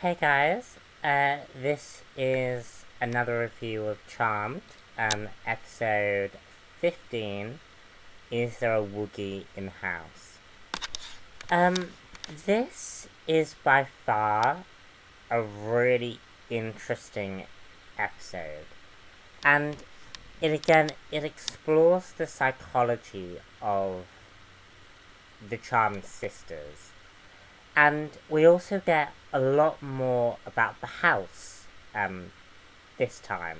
Hey guys, this is another review of Charmed, episode 15, Is There a Woogie in the House? Um, this is by far a really interesting episode, and it explores the psychology of the Charmed sisters. And we also get a lot more about the house this time.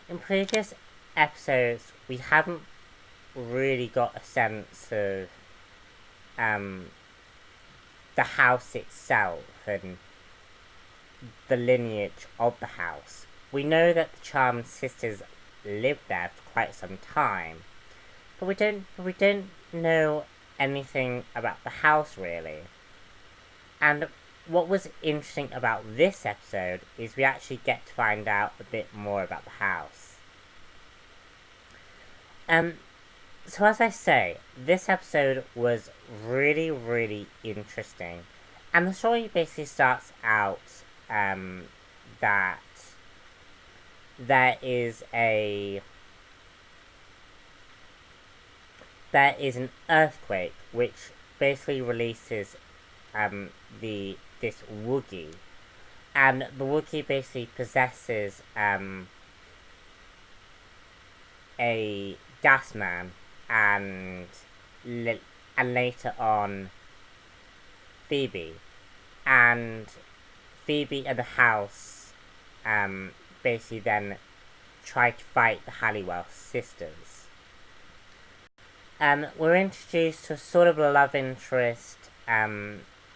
In previous episodes, we haven't really got a sense of um, the house itself and the lineage of the house. We know that the Charmed sisters lived there for quite some time, but we don't know anything about the house really. And what was interesting about this episode is we actually get to find out a bit more about the house. Um, so as I say, this episode was really, really interesting. And the story basically starts out that there is a there is an earthquake which basically releases this woogy, and the woogy basically possesses a gas man, and and later on Phoebe, and Phoebe and the house basically then try to fight the Halliwell sisters. We're introduced to a sort of a love interest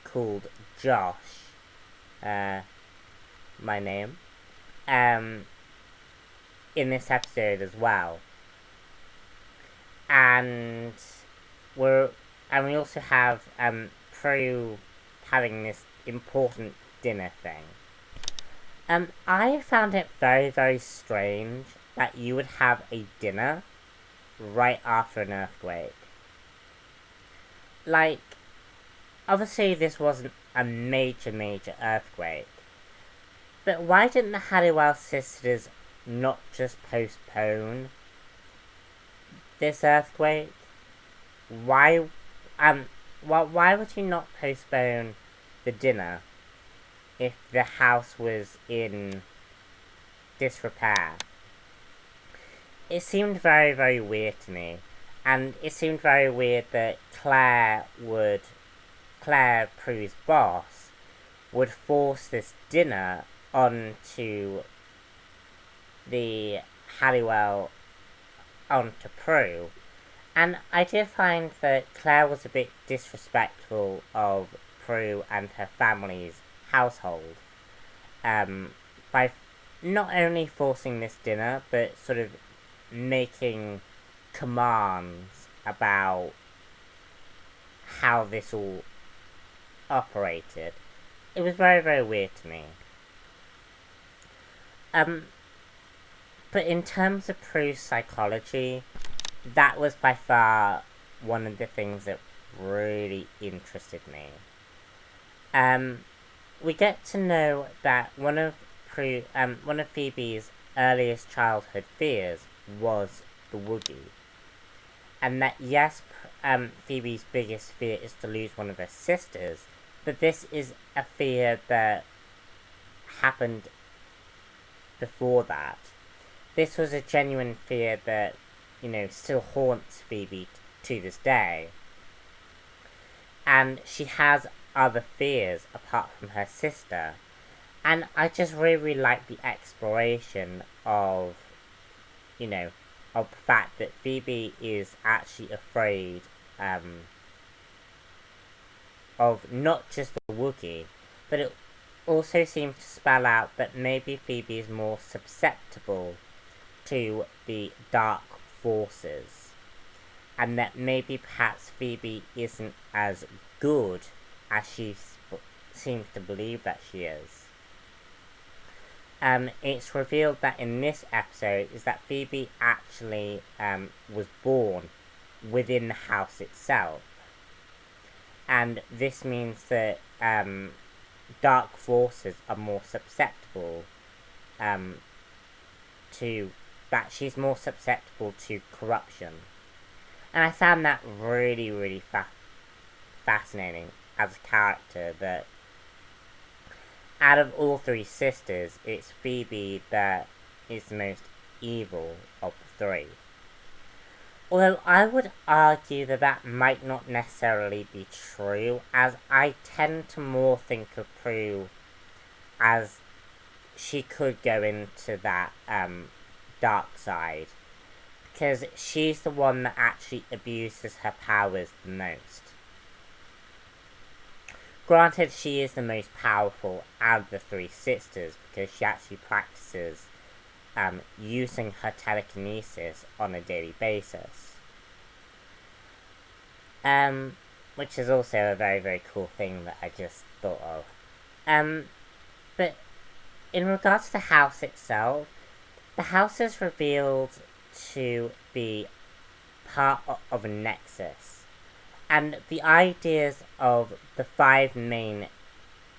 called Josh, my name, in this episode as well. And we're and we also have Prue having this important dinner thing. I found it very, very strange that you would have a dinner right after an earthquake. Like, obviously this wasn't a major, major earthquake, but why didn't the Halliwell sisters not just postpone this earthquake? Why, why would you not postpone the dinner if the house was in disrepair? It seemed very, very weird to me. And it seemed very weird that Claire, Prue's boss, would force this dinner onto the Halliwell, onto Prue. And I did find that Claire was a bit disrespectful of Prue and her family's household, by not only forcing this dinner, but sort of making commands about how this all operated. It was very, very weird to me. But in terms of Prue's psychology, that was by far one of the things that really interested me. We get to know that one of Phoebe's earliest childhood fears was the woogie, and that yes, Phoebe's biggest fear is to lose one of her sisters, but this is a fear that happened before that. This was a genuine fear that, still haunts Phoebe to this day. And she has other fears apart from her sister. And I just really, really like the exploration of, of the fact that Phoebe is actually afraid of not just the woogie, but it also seems to spell out that maybe Phoebe is more susceptible to the dark forces, and that maybe perhaps Phoebe isn't as good as she seems to believe that she is. It's revealed that in this episode is that Phoebe actually was born within the house itself, and this means that dark forces are more susceptible that she's more susceptible to corruption. And I found that really, really fascinating as a character, that out of all three sisters, it's Phoebe that is the most evil of the three. Although I would argue that that might not necessarily be true, as I tend to more think of Prue as she could go into that dark side, because she's the one that actually abuses her powers the most. Granted, she is the most powerful out of the three sisters, because she actually practices using her telekinesis on a daily basis. Which is also a very, very cool thing that I just thought of. But in regards to the house itself, the house is revealed to be part of a nexus. And the ideas of the 5 main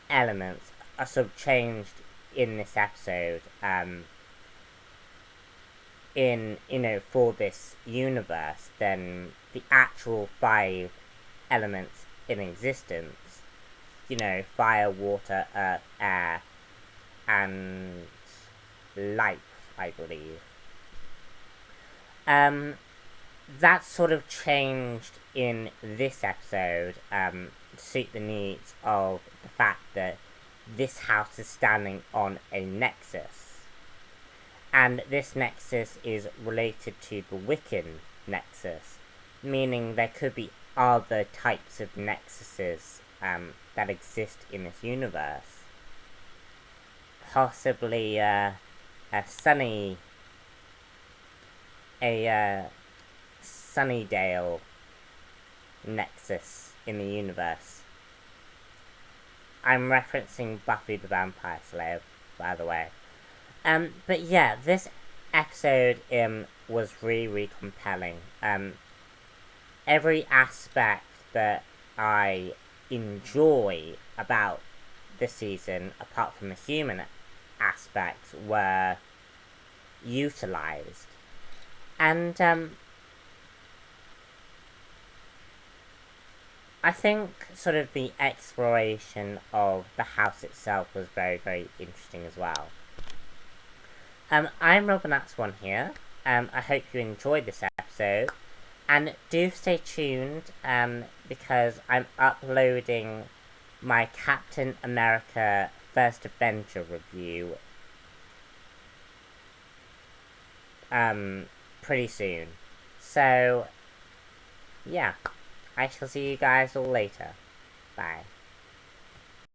elements are sort of changed in this episode, for this universe, than the actual 5 elements in existence. Fire, water, earth, air, and life, I believe. That's sort of changed in this episode to suit the needs of the fact that this house is standing on a nexus. And this nexus is related to the Wiccan nexus, meaning there could be other types of nexuses that exist in this universe. Possibly a Sunnydale nexus in the universe. I'm referencing Buffy the Vampire Slayer, by the way. But yeah, this episode was really, really compelling. Every aspect that I enjoy about the season, apart from the human aspects, were utilized. And I think sort of the exploration of the house itself was very, very interesting as well. I'm Robinax1 here. I hope you enjoyed this episode. And do stay tuned, because I'm uploading my Captain America First Avenger review pretty soon. So, yeah. I shall see you guys all later. Bye.